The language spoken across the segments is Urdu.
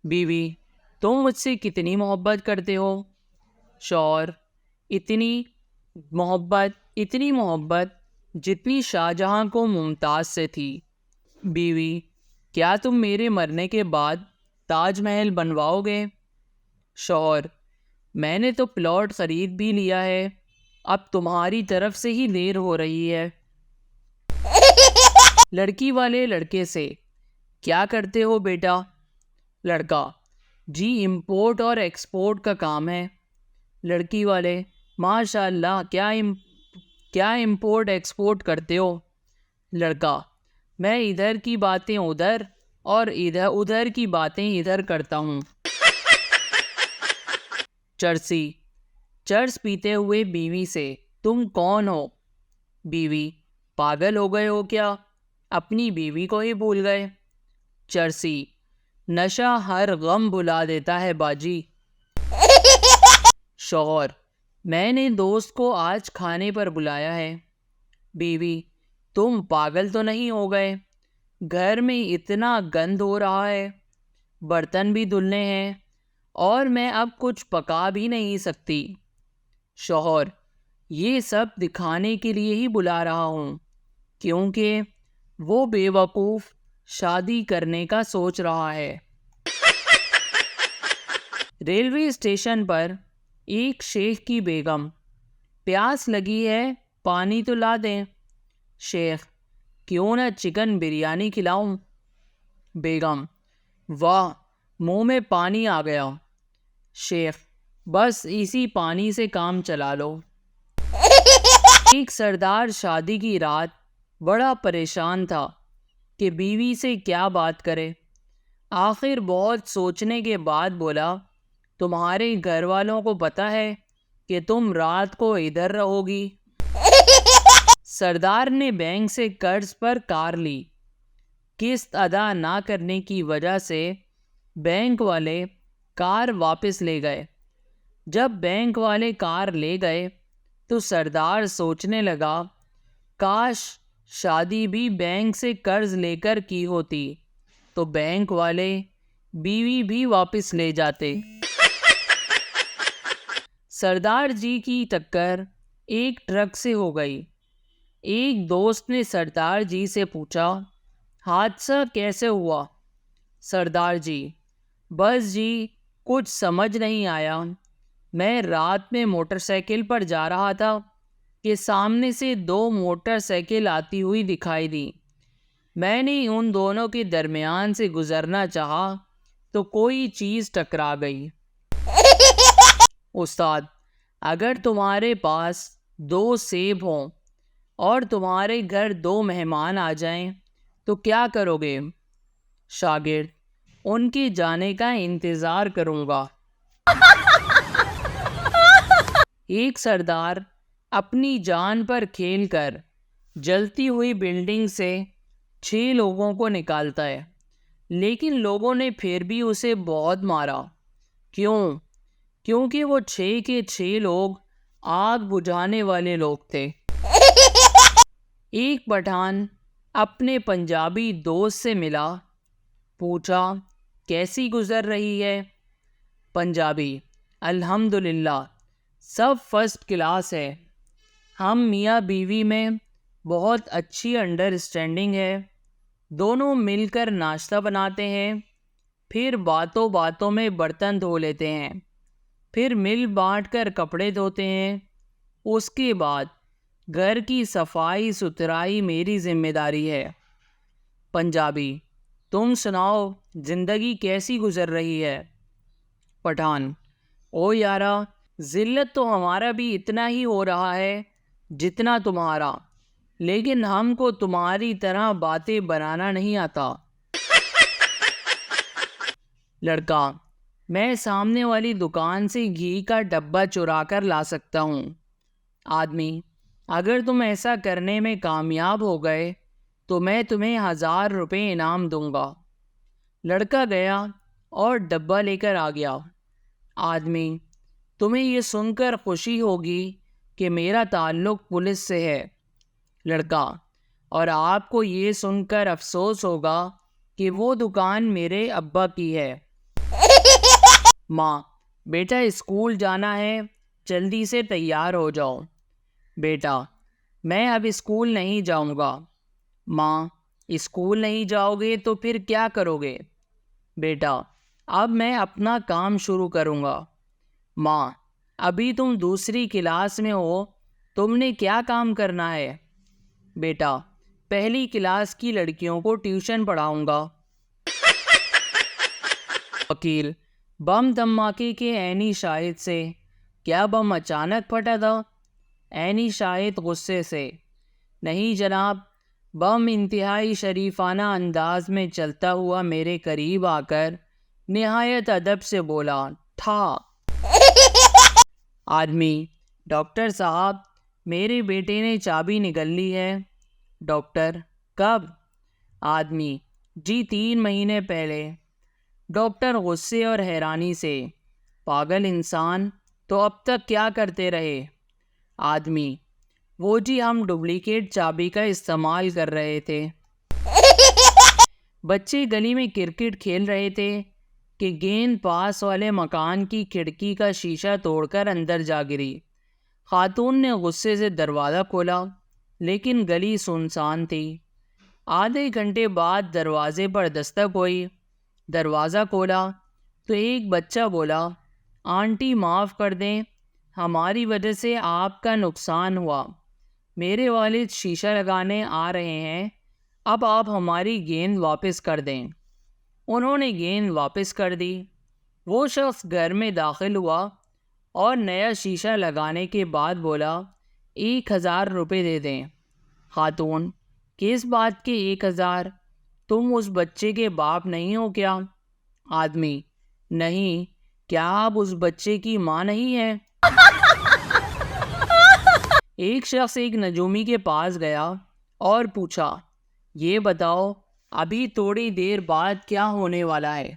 بیوی: تم مجھ سے کتنی محبت کرتے ہو؟ شوہر: اتنی محبت جتنی شاہ جہاں کو ممتاز سے تھی۔ بیوی: کیا تم میرے مرنے کے بعد تاج محل بنواؤ گے؟ شوہر: میں نے تو پلاٹ خرید بھی لیا ہے، اب تمہاری طرف سے ہی دیر ہو رہی ہے۔ لڑکی والے لڑکے سے: کیا کرتے ہو بیٹا؟ لڑکا: جی امپورٹ اور ایکسپورٹ کا کام ہے۔ لڑکی والے: ماشاء اللہ، کیا امپورٹ ایکسپورٹ کرتے ہو؟ لڑکا: میں ادھر کی باتیں ادھر اور ادھر کی باتیں ادھر کرتا ہوں۔ چرسی: چرس پیتے ہوئے بیوی سے: تم کون ہو؟ بیوی: پاگل ہو گئے ہو کیا؟ اپنی بیوی کو ہی بھول گئے۔ چرسی: نشہ ہر غم بھلا دیتا ہے باجی۔ شوہر: میں نے دوست کو آج کھانے پر بلایا ہے۔ بیوی: تم پاگل تو نہیں ہو گئے؟ گھر میں اتنا گند ہو رہا ہے، برتن بھی دھلنے ہیں اور میں اب کچھ پکا بھی نہیں سکتی۔ شوہر: یہ سب دکھانے کے لیے ہی بلا رہا ہوں، کیونکہ وہ بے وقوف شادی کرنے کا سوچ رہا ہے۔ ریلوے اسٹیشن پر ایک شیخ کی بیگم: پیاس لگی ہے، پانی تو لا دیں۔ شیخ: کیوں نہ چکن بریانی کھلاؤں؟ بیگم: واہ، منہ میں پانی آ گیا۔ شیخ: بس اسی پانی سے کام چلا لو۔ ایک سردار شادی کی رات بڑا پریشان تھا کہ بیوی سے کیا بات کرے۔ آخر بہت سوچنے کے بعد بولا: تمہارے گھر والوں کو پتہ ہے کہ تم رات کو ادھر رہو گی؟ سردار نے بینک سے قرض پر کار لی۔ قسط ادا نہ کرنے کی وجہ سے بینک والے کار واپس لے گئے۔ جب بینک والے کار لے گئے تو سردار سوچنے لگا، کاش شادی بھی بینک سے قرض لے کر کی ہوتی تو بینک والے بیوی بھی واپس لے جاتے۔ سردار جی کی ٹکر ایک ٹرک سے ہو گئی۔ ایک دوست نے سردار جی سے پوچھا، حادثہ کیسے ہوا؟ سردار جی: بس جی، کچھ سمجھ نہیں آیا۔ میں رات میں موٹر سائیکل پر جا رہا تھا کہ سامنے سے دو موٹر سائیکل آتی ہوئی دکھائی دی۔ میں نے ان دونوں کے درمیان سے گزرنا چاہا تو کوئی چیز ٹکرا گئی۔ استاد: اگر تمہارے پاس 2 سیب ہوں اور تمہارے گھر 2 مہمان آ جائیں تو کیا کرو گے؟ شاگرد: ان کے جانے کا انتظار کروں گا۔ ایک سردار اپنی جان پر کھیل کر جلتی ہوئی بلڈنگ سے 6 لوگوں کو نکالتا ہے، لیکن لوگوں نے پھر بھی اسے بہت مارا۔ کیوں؟ کیونکہ وہ 6 کے 6 لوگ آگ بجھانے والے لوگ تھے۔ ایک پٹھان اپنے پنجابی دوست سے ملا، پوچھا، کیسی گزر رہی ہے؟ پنجابی: الحمدللہ، سب فرسٹ کلاس ہے۔ ہم میاں بیوی میں بہت اچھی انڈرسٹینڈنگ ہے، دونوں مل کر ناشتہ بناتے ہیں، پھر باتوں باتوں میں برتن دھو لیتے ہیں، پھر مل بانٹ کر کپڑے دھوتے ہیں۔ اس کے بعد گھر کی صفائی ستھرائی میری ذمہ داری ہے۔ پنجابی: تم سناؤ، زندگی کیسی گزر رہی ہے؟ پٹھان: او یارا، ذلت تو ہمارا بھی اتنا ہی ہو رہا ہے جتنا تمہارا، لیکن ہم کو تمہاری طرح باتیں بنانا نہیں آتا۔ لڑکا: میں سامنے والی دکان سے گھی کا ڈبہ چرا کر لا سکتا ہوں۔ آدمی: اگر تم ایسا کرنے میں کامیاب ہو گئے تو میں تمہیں 1000 روپے انعام دوں گا۔ لڑکا گیا اور ڈبہ لے کر آ گیا۔ آدمی: تمہیں یہ سن کر خوشی ہوگی کہ میرا تعلق پولیس سے ہے۔ لڑکا: اور آپ کو یہ سن کر افسوس ہوگا کہ وہ دکان میرے ابا کی ہے۔ ماں: بیٹا اسکول جانا ہے، جلدی سے تیار ہو جاؤ۔ بیٹا: میں اب اسکول نہیں جاؤں گا۔ ماں: اسکول نہیں جاؤ گے تو پھر کیا کرو گے؟ بیٹا: اب میں اپنا کام شروع کروں گا۔ ماں: ابھی تم دوسری کلاس میں ہو، تم نے کیا کام کرنا ہے؟ بیٹا: پہلی کلاس کی لڑکیوں کو ٹیوشن پڑھاؤں گا۔ وکیل: بم دھماکے کے عینی شاہد سے: کیا بم اچانک پھٹا تھا؟ عینی شاہد غصے سے: نہیں جناب، بم انتہائی شریفانہ انداز میں چلتا ہوا میرے قریب آ کر نہایت ادب سے بولا، ٹھا۔ آدمی: ڈاکٹر صاحب، میرے بیٹے نے چابی نگل لی ہے۔ ڈاکٹر: کب؟ آدمی: جی 3 مہینے پہلے۔ ڈاکٹر غصے اور حیرانی سے: پاگل انسان، تو اب تک کیا کرتے رہے؟ آدمی: وہ جی ہم ڈپلیکیٹ چابی کا استعمال کر رہے تھے۔ بچے گلی میں کرکٹ کھیل رہے تھے کہ گیند پاس والے مکان کی کھڑکی کا شیشہ توڑ کر اندر جا گری۔ خاتون نے غصے سے دروازہ کھولا، لیکن گلی سنسان تھی۔ آدھے گھنٹے بعد دروازے پر دستک ہوئی۔ دروازہ کھولا تو ایک بچہ بولا، آنٹی معاف کر دیں، ہماری وجہ سے آپ کا نقصان ہوا۔ میرے والد شیشہ لگانے آ رہے ہیں، اب آپ ہماری گیند واپس کر دیں۔ انہوں نے گیند واپس کر دی۔ وہ شخص گھر میں داخل ہوا اور نیا شیشہ لگانے کے بعد بولا، 1000 روپے دے دیں۔ خاتون: کس بات کے 1000؟ تم اس بچے کے باپ نہیں ہو کیا؟ آدمی: نہیں، کیا آپ اس بچے کی ماں نہیں ہیں؟ ایک شخص ایک نجومی کے پاس گیا اور پوچھا، یہ بتاؤ ابھی تھوڑی دیر بعد کیا ہونے والا ہے؟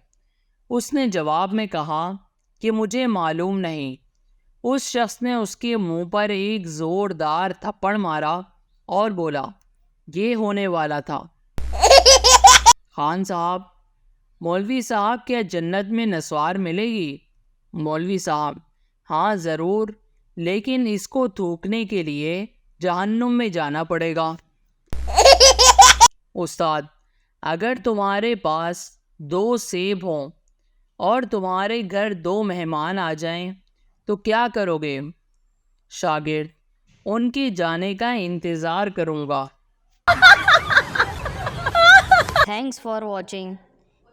اس نے جواب میں کہا کہ مجھے معلوم نہیں۔ اس شخص نے اس کے منہ پر ایک زوردار تھپڑ مارا اور بولا، یہ ہونے والا تھا۔ خان صاحب: مولوی صاحب، کیا جنت میں نسوار ملے گی؟ مولوی صاحب: ہاں ضرور، لیکن اس کو تھوکنے کے لیے جہنم میں جانا پڑے گا۔ استاد: اگر تمہارے پاس 2 سیب ہوں اور تمہارے گھر 2 مہمان آ جائیں تو کیا کرو گے؟ شاگرد: ان کے جانے کا انتظار کروں گا۔ Thanks for watching.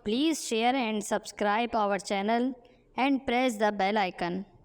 Please share and subscribe our channel and press the bell icon.